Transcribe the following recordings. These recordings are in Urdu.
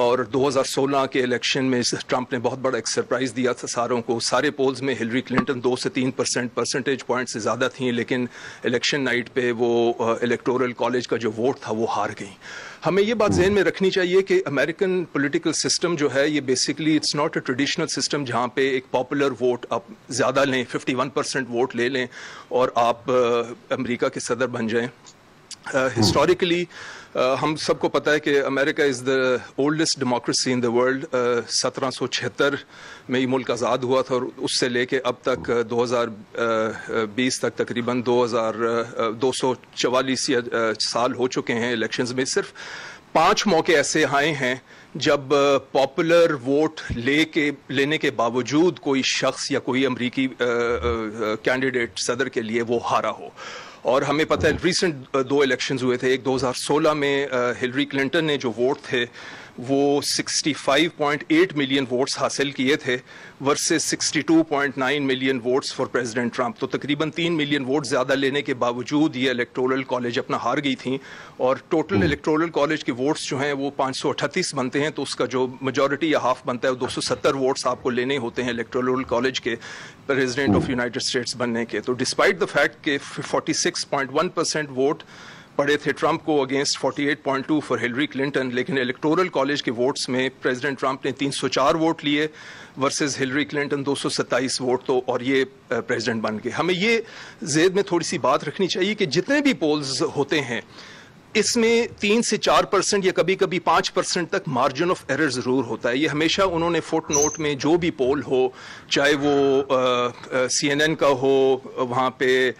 اور 2016 کے الیکشن میں ٹرمپ نے بہت بڑا ایک سرپرائز دیا تھا ساروں کو. سارے پولز میں ہلری کلنٹن 2 سے 3% پرسنٹیج پوائنٹ سے زیادہ تھیں, لیکن الیکشن نائٹ پہ وہ الیکٹورل کالج کا جو ووٹ تھا وہ ہار گئیں. ہمیں یہ بات ذہن میں رکھنی چاہیے کہ امریکن پولیٹیکل سسٹم جو ہے یہ basically it's not a traditional system جہاں پہ ایک پاپولر ووٹ آپ زیادہ لیں, 51% ووٹ لے لیں اور آپ امریکہ کے صدر بن جائیں. ہسٹوریکلی ہم سب کو پتہ ہے کہ America is the oldest democracy in the world. 1776 میں یہ ملک آزاد ہوا تھا اور اس سے لے کے اب تک 2020 تک تقریباً 2244 سال ہو چکے ہیں. الیکشنز میں صرف 5 موقع ایسے آئے ہیں جب پاپولر ووٹ لینے کے باوجود کوئی شخص یا کوئی امریکی کینڈیڈیٹ صدر کے لیے وہ ہارا ہو. اور ہمیں پتہ ہے ریسنٹ 2 الیکشنز ہوئے تھے. ایک 2016 میں ہلری کلنٹن نے جو ووٹ تھے وہ 65.8 ملین ووٹس حاصل کیے تھے versus 62.9 million votes for president Trump. تو تقریباً 3 ملین ووٹ زیادہ لینے کے باوجود یہ الیکٹورل کالج اپنا ہار گئی تھیں. اور ٹوٹل الیکٹورل کالج کے ووٹس جو ہیں وہ 538 بنتے ہیں, تو اس کا جو میجورٹی یا ہاف بنتا ہے وہ 270 ووٹس آپ کو لینے ہوتے ہیں الیکٹورل کالج کے پریزیڈنٹ آف یونائٹڈ اسٹیٹس بننے کے. تو ڈسپائٹ دا فیکٹ کہ 46.1% ووٹ پڑے تھے ٹرمپ کو اگینسٹ 48.2 فار ہلری کلنٹن, لیکن الیکٹورل کالج کے ووٹس میں پریزیڈنٹ ٹرمپ نے 304 ووٹ لیے ورسز ہلری کلنٹن 227 ووٹ, تو اور یہ پریزیڈنٹ بن گئے. ہمیں یہ ذہن میں تھوڑی سی بات رکھنی چاہیے کہ جتنے بھی پولز ہوتے ہیں اس میں 3 سے 4% یا کبھی کبھی 5% تک مارجن آف ایرر ضرور ہوتا ہے. یہ ہمیشہ انہوں نے فٹ نوٹ میں جو بھی پول ہو, چاہے وہ CNN کا ہو, وہاں پہ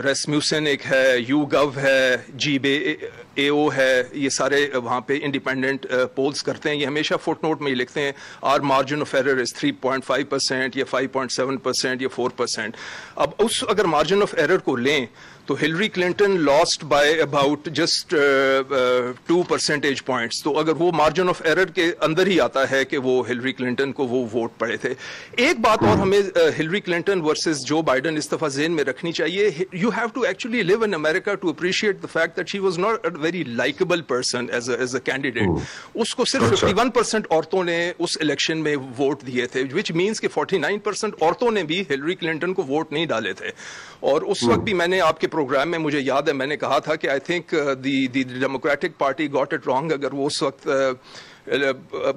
ریسمیوسن ایک ہے, یو گو ہے, GBAO ہے, یہ سارے وہاں پہ انڈیپینڈنٹ پولز کرتے ہیں. یہ ہمیشہ فٹ نوٹ میں یہ لکھتے ہیں our margin of error is 3.5% یا 5.7% یا 4%. اب اس اگر مارجن آف ایرر کو لیں تو Hillary Clinton last by about just 2 percentage points. تو اگر وہ مارجن آف ایرر کے اندر ہی آتا ہے کہ وہ ہلری کلنٹن کو وہ ووٹ پڑے تھے. ایک بات اور ہمیں Hillary Clinton versus Joe Biden اس دفعہ ذہن میں رکھنی چاہیے. You have to actually live in America to appreciate the fact that she was not a very likeable person as a candidate. اس کو صرف 51% عورتوں نے اس الیکشن میں ووٹ دیے تھے, وچ مینس کہ 49% عورتوں نے بھی ہلری کلنٹن کو ووٹ نہیں ڈالے تھے. اور اس وقت بھی میں نے آپ کے پروگرام میں مجھے یاد ہے میں نے کہا تھا کہ I think the democratic party got it wrong. اگر وہ اس وقت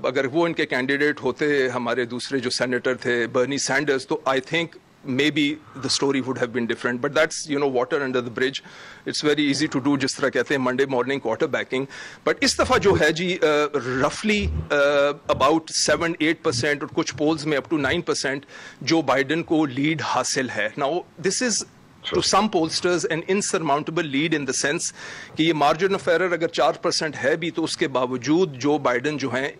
اگر وہ ان کے کینڈیڈیٹ ہوتے ہمارے دوسرے جو سینیٹر تھے برنی سینڈرز, تو I think maybe the story would have been different. But that's, water under the bridge. It's very easy to do, جس طرح کہتے ہیں Monday morning quarterbacking. But اس دفعہ جو ہے جی roughly about 7-8% اور کچھ polls میں up to 9% جو بائیڈن کو لیڈ حاصل ہے. Now this is to some pollsters an insurmountable lead in the sense کہ یہ margin of error اگر 4% ہے بھی تو اس کے باوجود جو بائیڈن جو ہیں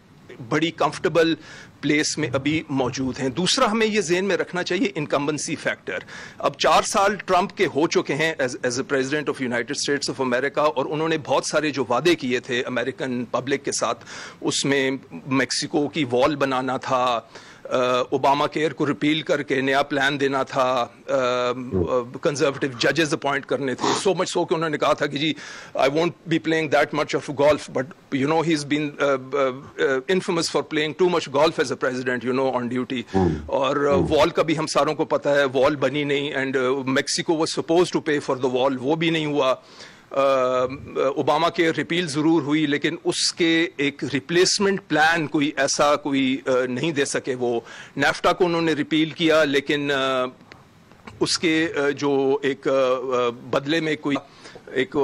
بڑی کمفرٹیبل پلیس میں ابھی موجود ہیں. دوسرا ہمیں یہ ذہن میں رکھنا چاہیے انکمبنسی فیکٹر. اب 4 سال ٹرمپ کے ہو چکے ہیں as a president of United States of America, اور انہوں نے بہت سارے جو وعدے کیے تھے امریکن پبلک کے ساتھ, اس میں میکسیکو کی وال بنانا تھا, اوباما کیئر کو ریپیل کر کے نیا پلان دینا تھا, کنزرویٹو ججز اپوائنٹ کرنے تھے. سو مچ سو کہ انہوں نے کہا تھا کہ جی I won't be playing that much of golf, but he is been infamous for playing too much golf as a president on duty. اور وال کا بھی ہم ساروں کو پتا ہے وال بنی نہیں, and Mexico was suppose to pay for the wall, وہ بھی نہیں ہوا. اوباما کے ریپیل ضرور ہوئی لیکن اس کے ایک ریپلیسمنٹ پلان کوئی ایسا کوئی نہیں دے سکے. وہ نیفٹا کو انہوں نے ریپیل کیا لیکن اس کے جو ایک بدلے میں کوئی ایک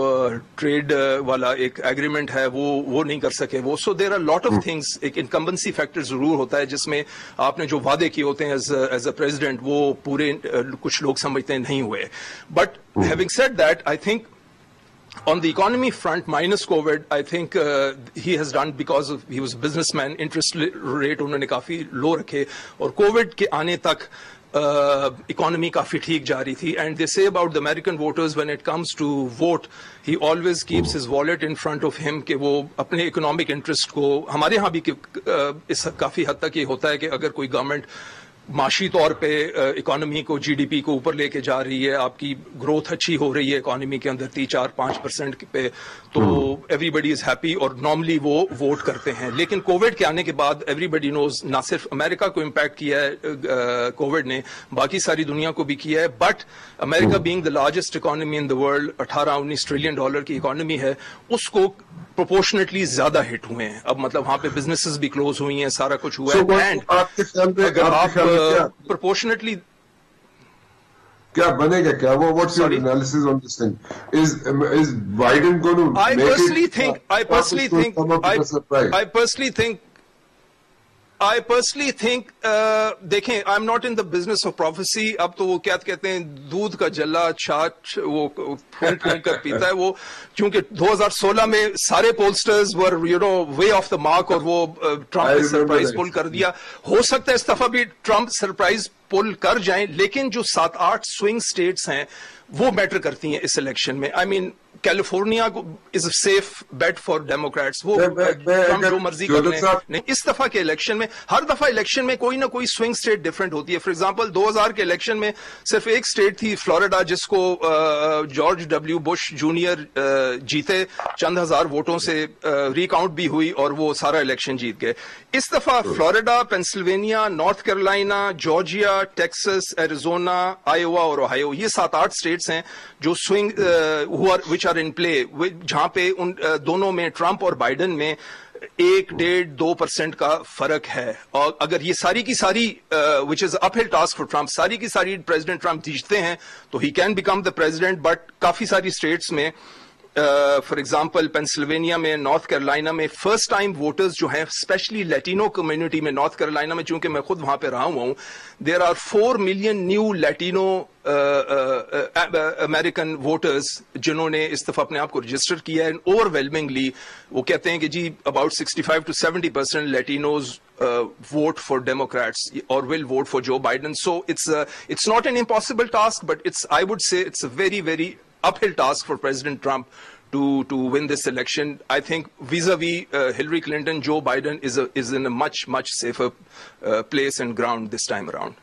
ٹریڈ والا ایک ایگریمنٹ ہے وہ نہیں کر سکے وہ. So there are lot of things. ایک انکمبنسی فیکٹر ضرور ہوتا ہے جس میں آپ نے جو وعدے کیے ہوتے ہیں ایز اے پریزیڈنٹ وہ پورے کچھ لوگ سمجھتے ہیں نہیں ہوئے. But having said that I think on the economy front, minus COVID, I think he has done because he was a businessman. Interest rate انہوں نے کافی لو رکھے اور کووڈ کے آنے تک economy کافی ٹھیک جا رہی تھی. And they say about the American voters when it comes to vote, he always keeps his wallet in front of him کہ وہ اپنے economic interest کو, ہمارے ہاں بھی کافی حد تک یہ ہوتا ہے کہ اگر کوئی گورنمنٹ معاشی طور پہ اکانومی کو GDP کو اوپر لے کے جا رہی ہے, آپ کی گروتھ اچھی ہو رہی ہے اکانومی کے اندر 3-4-5% پہ, تو ایوری بڈی از ہیپی اور نارملی وہ ووٹ کرتے ہیں. لیکن کووڈ کے آنے کے بعد ایوری بڈی نوز نہ صرف امریکہ کو امپیکٹ کیا ہے کووڈ نے, باقی ساری دنیا کو بھی کیا ہے. But America being the largest economy in the world, $18-19 trillion کی اکانومی ہے, اس کو پروپورشنٹلی زیادہ ہٹ ہوئے ہیں. اب مطلب وہاں پہ بزنسز بھی کلوز ہوئی ہیں, سارا کچھ ہوا ہے. اینڈ اگر آپ پروپورشنٹلی کیا بنے گا, کیا وہ what's your analysis on this thing, is Biden gonna I personally think دیکھیں, I am not in the business of prophecy. اب تو وہ کیا کہتے ہیں, دودھ کا جلا چھاچ وہ پھونک پھونک کر پیتا ہے وہ, کیونکہ 2016 میں سارے پولسٹرز ور وے آف دا مارک, اور وہ ٹرمپ نے سرپرائز پول کر دیا. ہو سکتا ہے اس دفعہ بھی ٹرمپ سرپرائز پول کر جائیں, لیکن جو 7-8 سوئنگ اسٹیٹس ہیں وہ میٹر کرتی ہیں اس الیکشن میں. I mean California is a safe bet for Democrats, وہ ٹرمپ جو مرضی کر لیں. نہیں, اس دفعہ کے الیکشن میں, ہر دفعہ الیکشن میں کوئی نہ کوئی سوئنگ اسٹیٹ ڈفرنٹ ہوتی ہے. فار ایگزامپل 2000 کے الیکشن میں صرف ایک اسٹیٹ تھی فلوریڈا, جس کو جارج ڈبلیو بش جونیئر جیتے چند ہزار ووٹوں سے, ریکاؤنٹ بھی ہوئی اور وہ سارا الیکشن جیت گئے. اس دفعہ Florida, Pennsylvania, North Carolina, Georgia, Texas, Arizona, Iowa اور اوہایو, یہ 7-8 اسٹیٹس ہیں جو swing which are in play, جہاں پہ ان دونوں میں, ٹرمپ اور بائیڈن میں 1-1.5-2% کا فرق ہے. اور اگر یہ ساری کی ساری which is uphill task for Trump, ساری کی ساری پریزیڈنٹ ٹرمپ جیتتے ہیں تو he can become the president. But کافی ساری اسٹیٹس میں, فار ایگزامپل پینسلوینیا میں, نارتھ کیرولینا میں, فرسٹ ٹائم ووٹرز جو ہیں اسپیشلی لیٹینو کمیونٹی میں, نارتھ کیرولینا میں, چونکہ میں خود وہاں پہ رہا ہوا ہوں, there are 4 million new Latino American voters جنہوں نے اس دفعہ اپنے آپ کو رجسٹر کیا ہے. اوور ویلمنگلی وہ کہتے ہیں کہ جی about 65-70% لیٹینوز vote for Democrats or will vote for Joe Biden. So it's not an impossible task, but I would say it's a very, very uphill task for President Trump to win this election. I think vis-a-vis Hillary Clinton, Joe Biden is in a much safer place and ground this time around.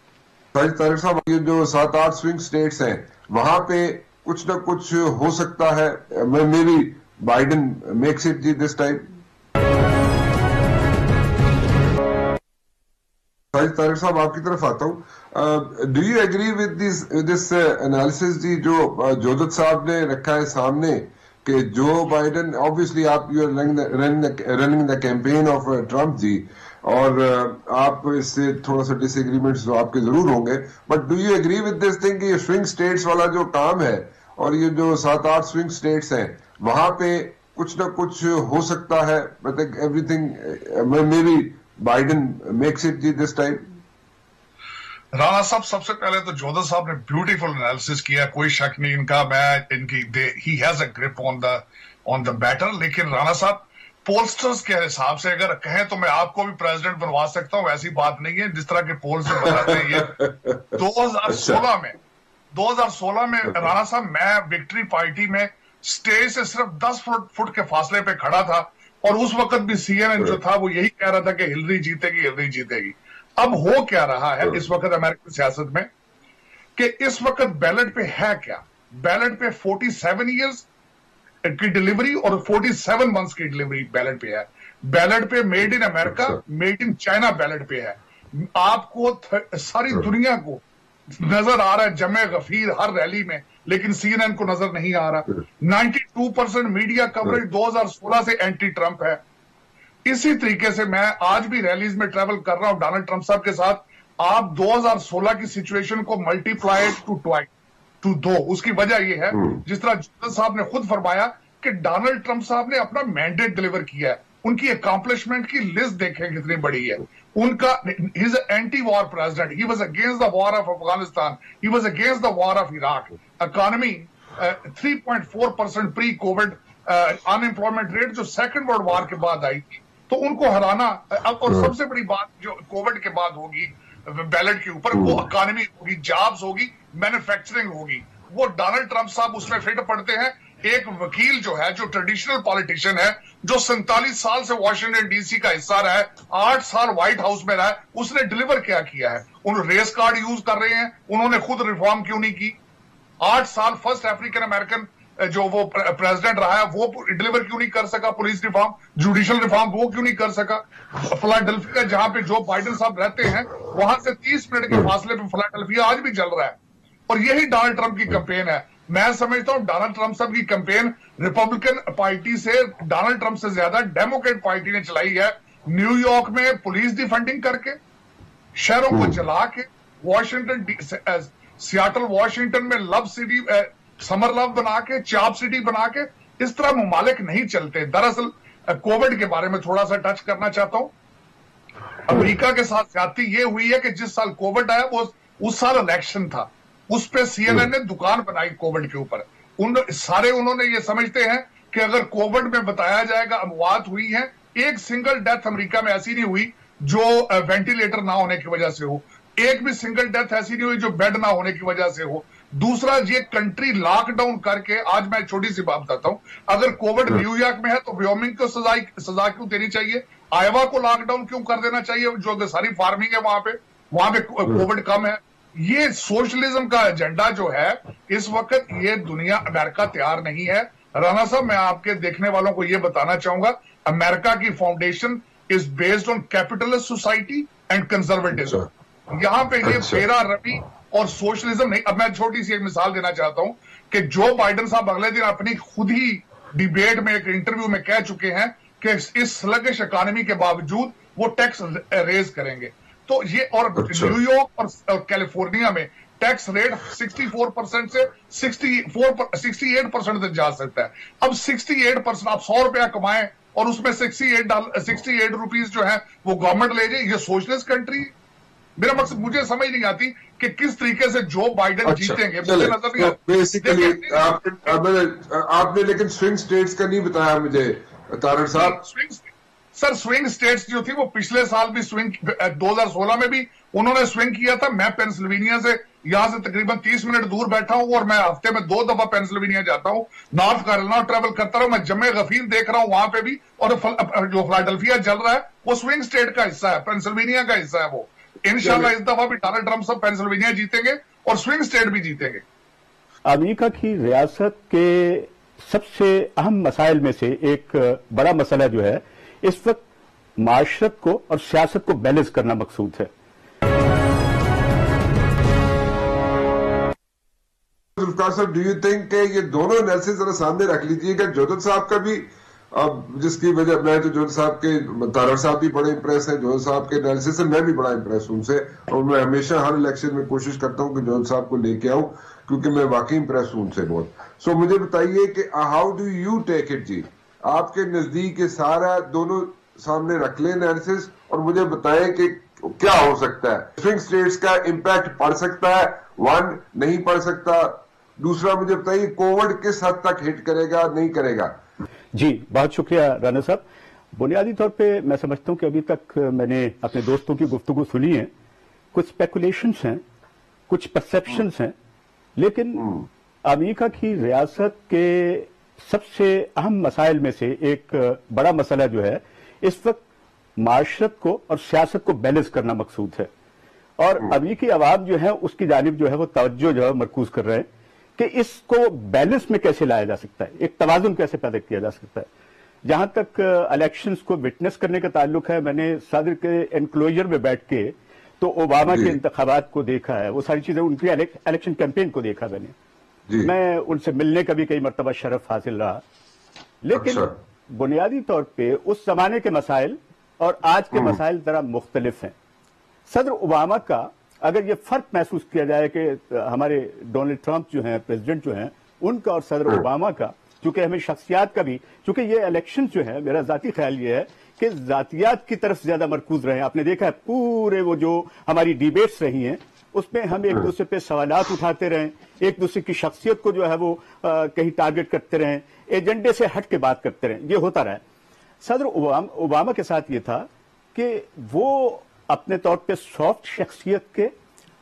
Tariq صاحب, یہ جو 7-8 سوئنگ اسٹیٹس ہیں وہاں پہ کچھ نہ کچھ ہو سکتا ہے, may be Biden makes it جی دس ٹائم. طارق صاحب آپ کی طرف آتا ہوں. Do you agree with this analysis جی جو جودت صاحب نے رکھا ہے سامنے, کہ جو بائیڈن, obviously آپ you are running the campaign of Trump ji, اور آپ اس سے تھوڑا سا ڈس ایگریمنٹس تو آپ کے ضرور ہوں گے, but do you agree with this thing کہ یہ سوئنگ اسٹیٹس والا جو کام ہے, اور یہ جو 7-8 سوئنگ اسٹیٹس ہیں وہاں پہ کچھ نہ کچھ ہو سکتا ہے, مطلب everything may be Biden makes it جی دس ٹائم. رانا صاحب, سب سے پہلے تو جودر صاحب نے بیوٹیفل انالیسس کیا, کوئی شک نہیں ان کا, he has a grip on the better. لیکن رانا صاحب پولسٹرز کے حساب سے اگر کہیں تو میں آپ کو بھی پریزیڈنٹ بنوا سکتا ہوں, ایسی بات نہیں ہے. جس طرح کے پول سے بتاتے ہیں یہ 2016 میں رانا صاحب میں وکٹری پارٹی میں سٹیج سے صرف 10 فٹ کے فاصلے پہ کھڑا تھا, اور اس وقت بھی CNN جو تھا وہ یہی کہہ رہا تھا کہ ہلری جیتے گی. اب ہو کیا رہا ہے اس وقت امریکن سیاست میں, کہ اس وقت بیلٹ پہ ہے کیا, بیلٹ پہ 47 ایئرز کی ڈیلیوری اور 47 منتھس کی ڈیلیوری بیلٹ پہ ہے. بیلٹ پہ made in America, made in China belt پہ ہے. آپ کو ساری دنیا کو نظر آ رہا ہے جمع غفیر ہر ریلی میں, لیکن CNN کو نظر نہیں آ رہا. 92% میڈیا کوریج 2016 سے اینٹی ٹرمپ ہے. اسی طریقے سے میں آج بھی ریلیز میں ٹریول کر رہا ہوں ڈونلڈ ٹرمپ صاحب کے ساتھ. آپ 2016 کی سچویشن کو ملٹی پلائی ٹو 2. اس کی وجہ یہ ہے, جس طرح جودت صاحب نے خود فرمایا کہ ڈونلڈ ٹرمپ صاحب نے اپنا مینڈیٹ ڈیلیور کیا ہے. ان کی اکامپلشمنٹ کی لسٹ دیکھیں کتنی بڑی ہے. ان کا he is anti war president, he was against the war of Afghanistan, he was against the war of Iraq. Economy 3.4% pre COVID unemployment rate جو سیکنڈ ورلڈ وار کے بعد آئی تھی, تو ان کو ہرانا. اور سب سے بڑی بات جو کووڈ کے بعد ہوگی بیلٹ کے اوپر, وہ اکانومی ہوگی, جابز ہوگی, مینوفیکچرنگ ہوگی. وہ ڈونلڈ ٹرمپ صاحب اس میں فٹ پڑتے ہیں. ایک وکیل جو ہے, جو ٹریڈیشنل پالیٹیشین ہے, جو 47 سال سے واشنگٹن ڈی سی کا حصہ رہا ہے, 8 سال وائٹ ہاؤس میں رہا ہے, اس نے ڈیلیور کیا کیا ہے؟ انہوں ریس کارڈ یوز کر رہے ہیں, انہوں نے خود ریفارم کیوں نہیں کی؟ 8 سال فرسٹ افریقن امریکن جو وہ پریزیڈنٹ رہا ہے وہ ڈیلیور کیوں نہیں کر سکا؟ پولیس ریفارم, جوڈیشل ریفارم وہ کیوں نہیں کر سکا؟ فلاڈیلفیا جہاں پہ جو بائیڈن صاحب رہتے ہیں وہاں سے 30 منٹ کے فاصلے پہ فلاڈیلفیا آج بھی چل رہا ہے, اور یہی ڈونلڈ ٹرمپ کی کمپین ہے. میں سمجھتا ہوں ڈونلڈ ٹرمپ صاحب کی کمپین ریپبلکن پارٹی سے ڈونلڈ ٹرمپ سے زیادہ ڈیموکریٹ پارٹی نے چلائی ہے. نیو یارک میں پولیس دی فنڈنگ کر کے, شہروں کو جلا کے, سیاٹل واشنگٹن میں لو سٹی, سمر لو بنا کے, چاپ سٹی بنا کے, اس طرح ممالک نہیں چلتے. دراصل کووڈ کے بارے میں تھوڑا سا ٹچ کرنا چاہتا ہوں. امریکہ کے ساتھ زیادتی یہ ہوئی ہے کہ جس سال کووڈ آیا وہ اس سال الیکشن تھا, اس پہ سی این این نے دکان بنائی کووڈ کے اوپر. انہوں نے یہ سمجھتے ہیں کہ اگر کووڈ میں بتایا جائے گا اموات ہوئی ہیں, ایک سنگل ڈیتھ امریکہ میں ایسی نہیں ہوئی جو وینٹیلیٹر نہ ہونے کی وجہ سے ہو, ایک بھی سنگل ڈیتھ ایسی نہیں ہوئی جو بیڈ نہ ہونے کی وجہ سے ہو. دوسرا, یہ کنٹری لاک ڈاؤن کر کے, آج میں چھوٹی سی بات بتاتا ہوں, اگر کووڈ نیو یارک میں ہے تو ویومنگ کو سزا کیوں دینی چاہیے؟ آئیوا کو لاک ڈاؤن کیوں کر دینا چاہیے جو ساری فارمنگ ہے وہاں پہ کووڈ کم ہے؟ یہ سوشلزم کا ایجنڈا جو ہے اس وقت یہ دنیا امریکہ تیار نہیں ہے. رانا صاحب, میں آپ کے دیکھنے والوں کو یہ بتانا چاہوں گا, امریکہ کی foundation is based on capitalist society and conservatism. یہاں پہ یہ پیرا روی اور سوشلزم نہیں. اب میں چھوٹی سی ایک مثال دینا چاہتا ہوں کہ جو بائیڈن صاحب اگلے دن اپنی خود ہی ڈیبیٹ میں ایک انٹرویو میں کہہ چکے ہیں کہ اس سلگش اکانومی کے باوجود وہ ٹیکس ریز کریں گے. تو یہ, اور نیو یارک اور کیلیفورنیا میں ٹیکس ریٹ 64% سے 68% تک جا سکتا ہے. اب 68%, آپ 100 روپیہ کمائیں اور اس میں 68 روپیز جو ہے وہ گورنمنٹ لے جائے, یہ سوشلسٹ کنٹری. میرا مقصد, مجھے سمجھ نہیں آتی کہ کس طریقے سے جو بائیڈن جیتیں گے, مجھے نظر نہیں آتی. بیسیکلی آپ نے لیکن سوئنگ سٹیٹس کا نہیں بتایا مجھے طارق صاحب. سر, سوئنگ سٹیٹس جو تھی وہ پچھلے سال بھی سوئنگ, 2016 میں بھی انہوں نے سوئنگ کیا تھا. میں پینسلوینیا سے یہاں سے تقریباً 30 منٹ دور بیٹھا ہوں اور میں ہفتے میں 2 دفعہ پینسلوینیا جاتا ہوں, نارتھ کیرولینا ٹریول کرتا رہا. میں جمع غفیر دیکھ رہا ہوں وہاں پہ بھی, اور جو فلاڈیلفیا چل رہا ہے وہ سوئنگ سٹیٹ کا حصہ ہے, پینسلوینیا کا حصہ ہے. وہ انشاءاللہ اس دفعہ بھی ڈونلڈ ٹرمپ صاحب پینسلوینیا جیتیں گے اور سوئنگ سٹیٹ بھی جیتیں گے. امریکہ کی ریاست کے سب سے اہم مسائل میں سے ایک بڑا مسئلہ جو ہے اس وقت معاشرت کو اور سیاست کو بیلنس کرنا مقصود ہے. ذوالفقار صاحب, ڈو یو تھنک کہ یہ دونوں انالیسس ذرا سامنے رکھ لیجیے گا, جوزف صاحب کا بھی, جس کی وجہ میں تو جوزف صاحب کے, طارق صاحب بھی بڑے امپریس ہیں جوزف صاحب کے انالیسس سے, میں بھی بڑا امپریس ہوں ان سے, اور میں ہمیشہ ہر الیکشن میں کوشش کرتا ہوں کہ جوزف صاحب کو لے کے آؤں کیونکہ میں واقعی امپریس ہوں ان سے بہت. سو مجھے بتائیے کہ how do you take it جی, آپ کے نزدیک یہ سارا دونوں سامنے رکھ لیں انالیسس, اور مجھے بتائیں کہ کیا ہو سکتا ہے. سوئنگ سٹیٹس کا امپیکٹ پڑ سکتا ہے, 1 نہیں پڑ سکتا. دوسرا مجھے بتائیے کووڈ کس حد تک ہٹ کرے گا, نہیں کرے گا. جی بہت شکریہ رانا صاحب. بنیادی طور پہ میں سمجھتا ہوں کہ ابھی تک میں نے اپنے دوستوں کی گفتگو سنی ہے, کچھ اسپیکولیشنز ہیں, کچھ پرسیپشنز ہیں, لیکن امریکہ کی ریاست کے سب سے اہم مسائل میں سے ایک بڑا مسئلہ جو ہے اس وقت معاشرت کو اور سیاست کو بیلنس کرنا مقصود ہے. اور امریکی عوام جو ہے اس کی جانب جو ہے وہ توجہ جو ہے مرکوز کر رہے ہیں کہ اس کو بیلنس میں کیسے لایا جا سکتا ہے, ایک توازن کیسے پیدا کیا جا سکتا ہے. جہاں تک الیکشنز کو وٹنس کرنے کا تعلق ہے, میں نے صدر کے انکلوجر میں بیٹھ کے تو اوباما کے انتخابات کو دیکھا ہے, وہ ساری چیزیں, ان کی الیکشن کیمپین کو دیکھا میں نے. میں ان سے ملنے کا بھی کئی مرتبہ شرف حاصل رہا, لیکن بنیادی طور پہ اس زمانے کے مسائل اور آج کے مسائل ذرا مختلف ہیں. صدر اوباما کا اگر یہ فرق محسوس کیا جائے کہ ہمارے ڈونلڈ ٹرمپ جو ہیں پریزیڈنٹ جو ہیں ان کا اور صدر اوباما کا, چونکہ ہمیں شخصیات کا بھی, چونکہ یہ الیکشن جو ہے میرا ذاتی خیال یہ ہے کہ ذاتیات کی طرف زیادہ مرکوز رہے ہیں. آپ نے دیکھا ہے پورے وہ جو ہماری ڈیبیٹس رہی ہیں اس میں ہم ایک دوسرے پہ سوالات اٹھاتے رہیں, ایک دوسرے کی شخصیت کو جو ہے وہ کہیں ٹارگٹ کرتے رہیں, ایجنڈے سے ہٹ کے بات کرتے رہیں, یہ ہوتا رہا. صدر اوباما کے ساتھ یہ تھا کہ وہ اپنے طور پہ سافٹ شخصیت کے,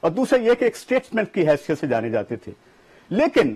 اور دوسرا یہ کہ ایک اسٹیٹسمین کی حیثیت سے جانے جاتے تھے, لیکن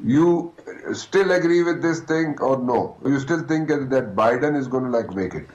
You still agree with this thing or no? You still think that Biden is going to make it?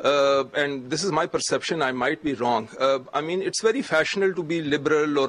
and this is my perception, I might be wrong. I mean, it's very fashionable to be liberal or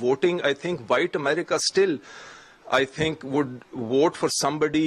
voting, I think white America still, I think would vote for somebody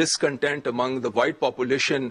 discontent among the white population,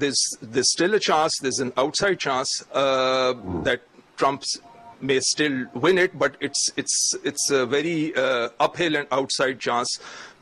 there's still a chance, there's an outside chance that Trump's may still win it, but it's a very uphill and outside chance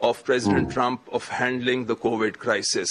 of President Trump of handling the COVID crisis.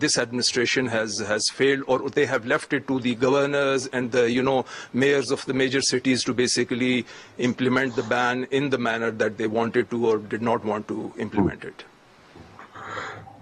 this administration has failed, or they have left it to the governors and the mayors of the major cities to basically implement the ban in the manner that they wanted to or did not want to implement it.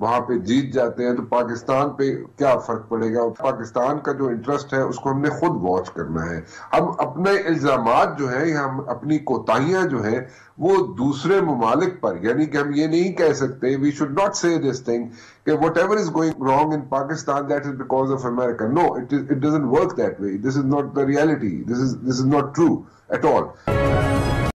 وہاں پہ جیت جاتے ہیں تو پاکستان پہ کیا فرق پڑے گا؟ پاکستان کا جو انٹرسٹ ہے اس کو ہم نے خود واچ کرنا ہے. ہم اپنے الزامات جو ہیں یا ہم اپنی کوتاہیاں جو ہیں وہ دوسرے ممالک پر، یعنی کہ ہم یہ نہیں کہہ سکتے وی should not say this thing کہ whatever is going wrong in Pakistan that is because of America. No, it doesn't work that way. This is not the reality. This is not true at all.